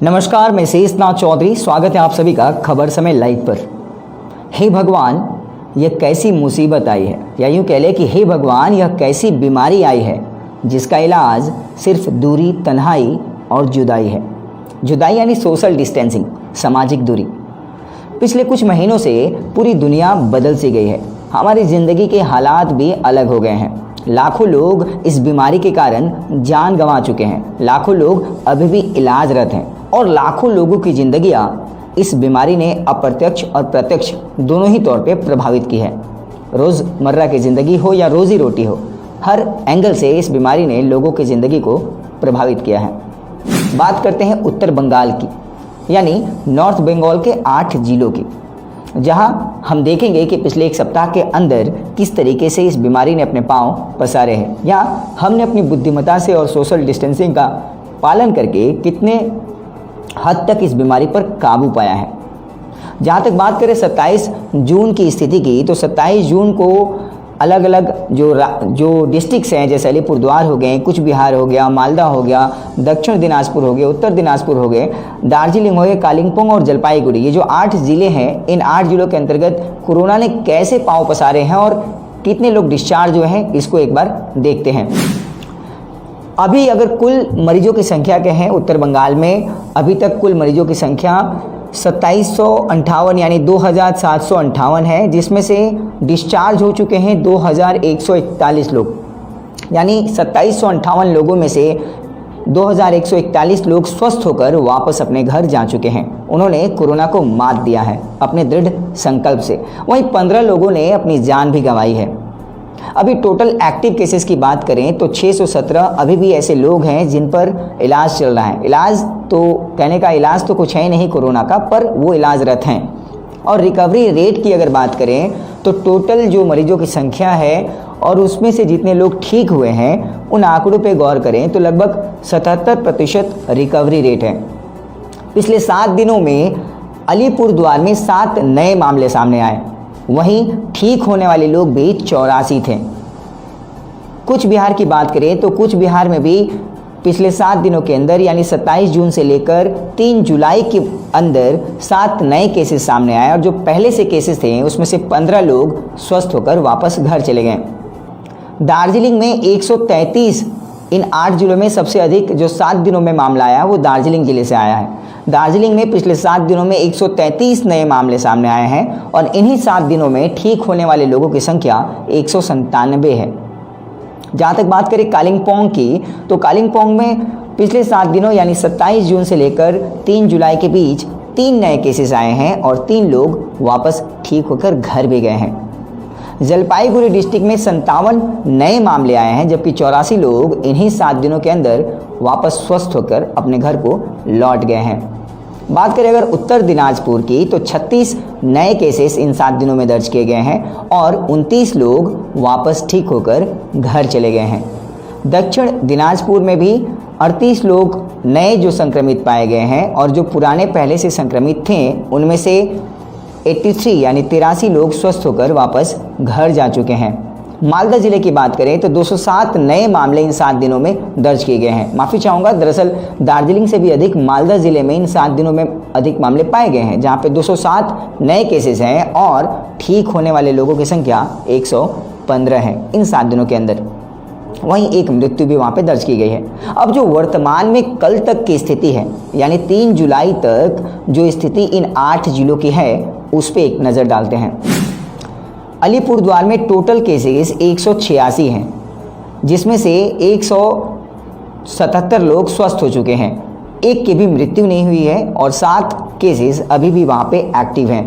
नमस्कार, मैं शेषनाथ चौधरी। स्वागत है आप सभी का खबर समय लाइव पर। हे भगवान, यह कैसी मुसीबत आई है, या यूँ कह ले कि हे भगवान, यह कैसी बीमारी आई है जिसका इलाज सिर्फ दूरी, तन्हाई और जुदाई है। जुदाई यानी सोशल डिस्टेंसिंग, सामाजिक दूरी। पिछले कुछ महीनों से पूरी दुनिया बदल सी गई है। हमारी ज़िंदगी के हालात भी अलग हो गए हैं। लाखों लोग इस बीमारी के कारण जान गंवा चुके हैं। लाखों लोग अभी भी इलाजरत हैं और लाखों लोगों की ज़िंदगियां इस बीमारी ने अप्रत्यक्ष और प्रत्यक्ष दोनों ही तौर पे प्रभावित की है। रोज़मर्रा की ज़िंदगी हो या रोज़ी रोटी हो, हर एंगल से इस बीमारी ने लोगों की ज़िंदगी को प्रभावित किया है। बात करते हैं उत्तर बंगाल की, यानी नॉर्थ बंगाल के 8 जिलों की, जहां हम देखेंगे कि पिछले एक सप्ताह के अंदर किस तरीके से इस बीमारी ने अपने पांव पसारे हैं, या हमने अपनी बुद्धिमत्ता से और सोशल डिस्टेंसिंग का पालन करके कितने हद तक इस बीमारी पर काबू पाया है। जहां तक बात करें 27 जून की स्थिति की, तो 27 जून को अलग अलग जो डिस्ट्रिक्ट्स हैं, जैसे अलीपुरद्वार हो गए, कुछ बिहार हो गया, मालदा हो गया, दक्षिण दिनाजपुर हो गए, उत्तर दिनाजपुर हो गए, दार्जिलिंग हो गए, कालिम्पोंग और जलपाईगुड़ी, ये जो 8 ज़िले हैं, इन 8 ज़िलों के अंतर्गत कोरोना ने कैसे पांव पसारे हैं और कितने लोग डिस्चार्ज हुए हैं, इसको एक बार देखते हैं। अभी अगर कुल मरीजों की संख्या के हैं उत्तर बंगाल में, अभी तक कुल मरीजों की संख्या 2758 यानी 2758 है, जिसमें से डिस्चार्ज हो चुके हैं 2141 लोग। यानी 2758 लोगों में से 2141 लोग स्वस्थ होकर वापस अपने घर जा चुके हैं। उन्होंने कोरोना को मात दिया है अपने दृढ़ संकल्प से। वहीं 15 लोगों ने अपनी जान भी गंवाई है। अभी टोटल एक्टिव केसेस की बात करें तो 617 अभी भी ऐसे लोग हैं जिन पर इलाज चल रहा है। इलाज तो कहने का इलाज तो कुछ है नहीं कोरोना का, पर वो इलाजरत हैं। और रिकवरी रेट की अगर बात करें तो टोटल जो मरीजों की संख्या है और उसमें से जितने लोग ठीक हुए हैं, उन आंकड़ों पे गौर करें तो लगभग 77% रिकवरी रेट है। पिछले 7 दिनों में अलीपुरद्वार में 7 नए मामले सामने आए। वहीं ठीक होने वाले लोग भी 84 थे। कुछ बिहार की बात करें तो कुछ बिहार में भी पिछले 7 दिनों के अंदर, यानी 27 जून से लेकर 3 जुलाई के अंदर 7 नए केसेस सामने आए, और जो पहले से केसेस थे उसमें से 15 लोग स्वस्थ होकर वापस घर चले गए। दार्जिलिंग में 133, इन 8 जिलों में सबसे अधिक जो 7 दिनों में मामला आया वो दार्जिलिंग जिले से आया है। दार्जिलिंग में पिछले 7 दिनों में 133 नए मामले सामने आए हैं, और इन्हीं 7 दिनों में ठीक होने वाले लोगों की संख्या 197 है। जहाँ तक बात करें कालिम्पोंग की, तो कालिम्पोंग में पिछले 7 दिनों यानी 27 जून से लेकर 3 जुलाई के बीच 3 नए केसेस आए हैं और 3 लोग वापस ठीक होकर घर भी गए हैं। जलपाईगुड़ी डिस्ट्रिक्ट में 57 नए मामले आए हैं, जबकि 84 लोग इन्हीं 7 दिनों के अंदर वापस स्वस्थ होकर अपने घर को लौट गए हैं। बात करें अगर उत्तर दिनाजपुर की, तो 36 नए केसेस इन 7 दिनों में दर्ज किए गए हैं और 29 लोग वापस ठीक होकर घर चले गए हैं। दक्षिण दिनाजपुर में भी 38 लोग नए जो संक्रमित पाए गए हैं, और जो पुराने पहले से संक्रमित थे उनमें से 83 यानी 83 लोग स्वस्थ होकर वापस घर जा चुके हैं। मालदा ज़िले की बात करें तो 207 नए मामले इन 7 दिनों में दर्ज किए गए हैं। माफ़ी चाहूँगा, दरअसल दार्जिलिंग से भी अधिक मालदा ज़िले में इन 7 दिनों में अधिक मामले पाए गए हैं, जहाँ पे 207 नए केसेस हैं और ठीक होने वाले लोगों की संख्या 115 है इन 7 दिनों के अंदर। वहीं एक मृत्यु भी वहाँ पे दर्ज की गई है। अब जो वर्तमान में कल तक की स्थिति है, यानी 3 जुलाई तक जो स्थिति इन 8 जिलों की है, उस पर एक नज़र डालते हैं। अलीपुरद्वार में टोटल केसेस 186 हैं, जिसमें से 177 लोग स्वस्थ हो चुके हैं। एक की भी मृत्यु नहीं हुई है और 7 केसेस अभी भी वहाँ पे एक्टिव हैं।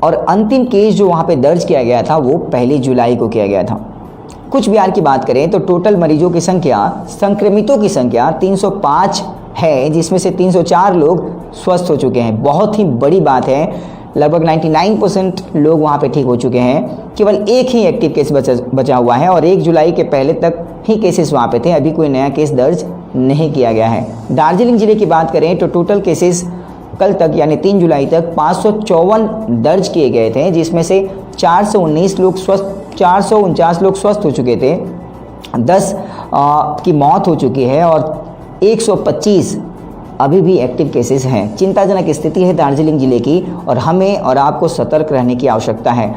और अंतिम केस जो वहाँ पे दर्ज किया गया था वो 1 जुलाई को किया गया था। कुछ बिहार की बात करें तो टोटल मरीजों की संख्या, संक्रमितों की संख्या 305 है, जिसमें से 304 लोग स्वस्थ हो चुके हैं। बहुत ही बड़ी बात है, लगभग 99% लोग वहाँ पे ठीक हो चुके हैं। केवल एक ही एक्टिव केस बचा हुआ है, और 1 जुलाई के पहले तक ही केसेस वहाँ पे थे। अभी कोई नया केस दर्ज नहीं किया गया है। दार्जिलिंग जिले की बात करें तो टोटल केसेस कल तक यानी 3 जुलाई तक 554 दर्ज किए गए थे, जिसमें से 449 लोग स्वस्थ 449 लोग स्वस्थ हो चुके थे, 10 की मौत हो चुकी है और 125 अभी भी एक्टिव केसेस हैं। चिंताजनक स्थिति है दार्जिलिंग जिले की और हमें और आपको सतर्क रहने की आवश्यकता है।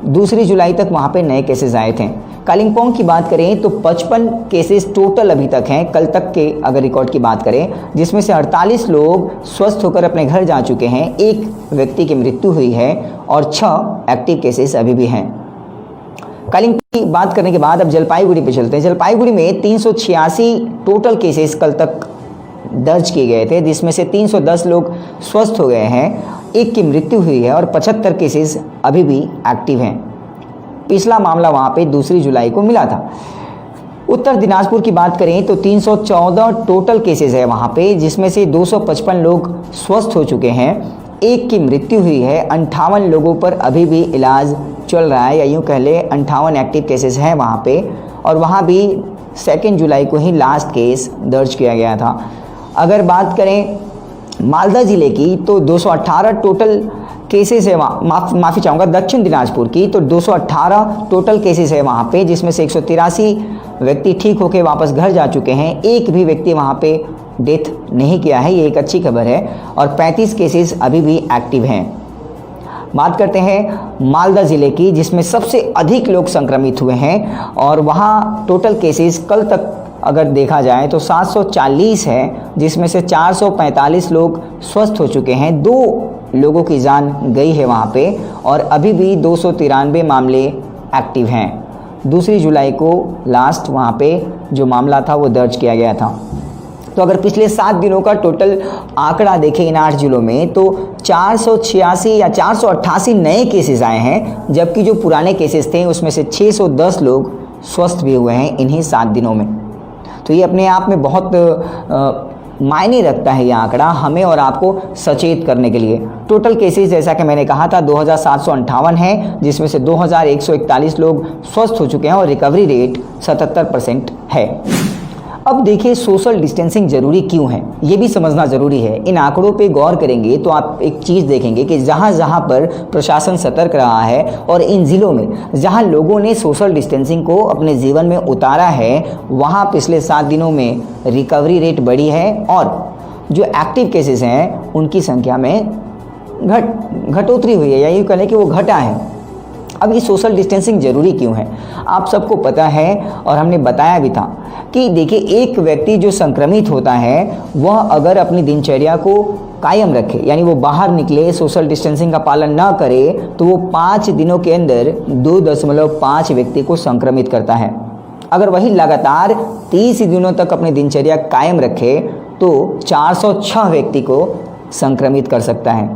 2 जुलाई तक वहाँ पे नए केसेस आए थे। कालिम्पोंग की बात करें तो 55 केसेस टोटल अभी तक हैं, कल तक के अगर रिकॉर्ड की बात करें, जिसमें से 48 लोग स्वस्थ होकर अपने घर जा चुके हैं, 1 व्यक्ति की मृत्यु हुई है और 6 एक्टिव केसेस अभी भी हैं। कालिम्पोंग की बात करने के बाद अब जलपाईगुड़ी पे चलते हैं। जलपाईगुड़ी में 386 टोटल केसेस कल तक दर्ज किए गए थे, जिसमें से 310 लोग स्वस्थ हो गए हैं, 1 की मृत्यु हुई है और 75 केसेस अभी भी एक्टिव हैं। पिछला मामला वहाँ पे 2 जुलाई को मिला था। उत्तर दिनाजपुर की बात करें तो 314 टोटल केसेस है वहाँ पे, जिसमें से 255 लोग स्वस्थ हो चुके हैं, 1 की मृत्यु हुई है, 58 लोगों पर अभी भी इलाज चल रहा है, या यूँ कह ले 58 एक्टिव केसेस हैं वहाँ पे। और वहाँ भी 2 जुलाई को ही लास्ट केस दर्ज किया गया था। अगर बात करें मालदा ज़िले की तो 218 टोटल केसेस है माफ़ी चाहूँगा दक्षिण दिनाजपुर की तो 218 टोटल केसेस है वहाँ पे, जिसमें से 183 व्यक्ति ठीक होकर वापस घर जा चुके हैं, 1 भी व्यक्ति वहाँ पे डेथ नहीं किया है, ये एक अच्छी खबर है। और 35 केसेस अभी भी एक्टिव हैं। बात करते हैं मालदा ज़िले की, जिसमें सबसे अधिक लोग संक्रमित हुए हैं और वहाँ टोटल केसेस कल तक अगर देखा जाए तो 740 है, जिसमें से 445 लोग स्वस्थ हो चुके हैं, 2 लोगों की जान गई है वहाँ पे और अभी भी 293 मामले एक्टिव हैं। 2 जुलाई को लास्ट वहाँ पे जो मामला था वो दर्ज किया गया था। तो अगर पिछले 7 दिनों का टोटल आंकड़ा देखें इन 8 जिलों में तो 486 या 488 नए केसेस आए हैं, जबकि जो पुराने केसेस थे उसमें से 610 लोग स्वस्थ भी हुए हैं इन्हीं 7 दिनों में। तो ये अपने आप में बहुत मायने रखता है ये आंकड़ा हमें और आपको सचेत करने के लिए। टोटल केसेस जैसा कि मैंने कहा था 2758 हैं, जिसमें से 2141 लोग स्वस्थ हो चुके हैं और रिकवरी रेट 77% है। अब देखिए सोशल डिस्टेंसिंग ज़रूरी क्यों है, ये भी समझना ज़रूरी है। इन आंकड़ों पे गौर करेंगे तो आप एक चीज़ देखेंगे कि जहाँ जहाँ पर प्रशासन सतर्क रहा है और इन ज़िलों में जहाँ लोगों ने सोशल डिस्टेंसिंग को अपने जीवन में उतारा है, वहाँ पिछले 7 दिनों में रिकवरी रेट बढ़ी है और जो एक्टिव केसेस हैं उनकी संख्या में घटोतरी हुई है, या यूँ कहें कि वो घटा है। अब ये सोशल डिस्टेंसिंग ज़रूरी क्यों है, आप सबको पता है और हमने बताया भी था कि देखिए एक व्यक्ति जो संक्रमित होता है वह अगर अपनी दिनचर्या को कायम रखे, यानी वो बाहर निकले, सोशल डिस्टेंसिंग का पालन ना करे, तो वो 5 दिनों के अंदर 2.5 व्यक्ति को संक्रमित करता है। अगर वही लगातार 30 दिनों तक अपनी दिनचर्या कायम रखे तो 406 व्यक्ति को संक्रमित कर सकता है।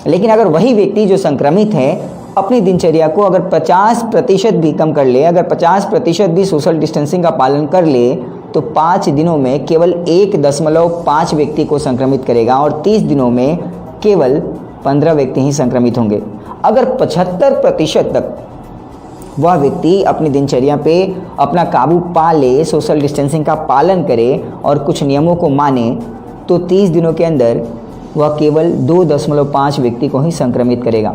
लेकिन अगर वही व्यक्ति जो संक्रमित है अपनी दिनचर्या को अगर 50% भी कम कर ले, अगर 50% भी सोशल डिस्टेंसिंग का पालन कर ले, तो 5 दिनों में केवल 1.5 व्यक्ति को संक्रमित करेगा और 30 दिनों में केवल 15 व्यक्ति ही संक्रमित होंगे। अगर 75% तक वह व्यक्ति अपनी दिनचर्या पे अपना काबू पा ले, सोशल डिस्टेंसिंग का पालन करे और कुछ नियमों को माने, तो 30 दिनों के अंदर वह केवल 2.5 व्यक्ति को ही संक्रमित करेगा।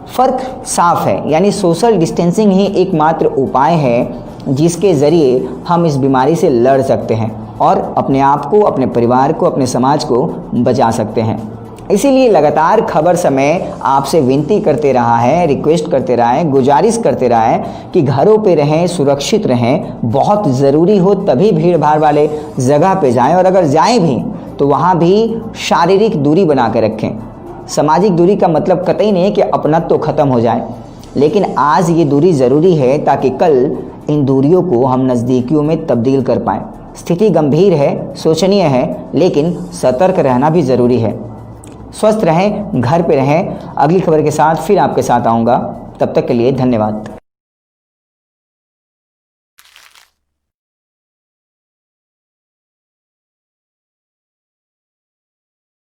फ़र्क साफ है, यानी सोशल डिस्टेंसिंग ही एकमात्र उपाय है जिसके ज़रिए हम इस बीमारी से लड़ सकते हैं और अपने आप को, अपने परिवार को, अपने समाज को बचा सकते हैं। इसीलिए लगातार खबर समय आपसे विनती करते रहा है, रिक्वेस्ट करते रहा है, गुजारिश करते रहा है कि घरों पे रहें, सुरक्षित रहें, बहुत ज़रूरी हो तभी भीड़ भाड़ वाले जगह पे जाएं और अगर जाएं भी तो वहाँ भी शारीरिक दूरी बना के रखें। सामाजिक दूरी का मतलब कतई नहीं है कि अपनत्व तो ख़त्म हो जाए, लेकिन आज ये दूरी ज़रूरी है ताकि कल इन दूरियों को हम नज़दीकियों में तब्दील कर पाएँ। स्थिति गंभीर है, सोचनीय है, लेकिन सतर्क रहना भी ज़रूरी है। स्वस्थ रहें, घर पे रहें। अगली खबर के साथ फिर आपके साथ आऊँगा, तब तक के लिए धन्यवाद।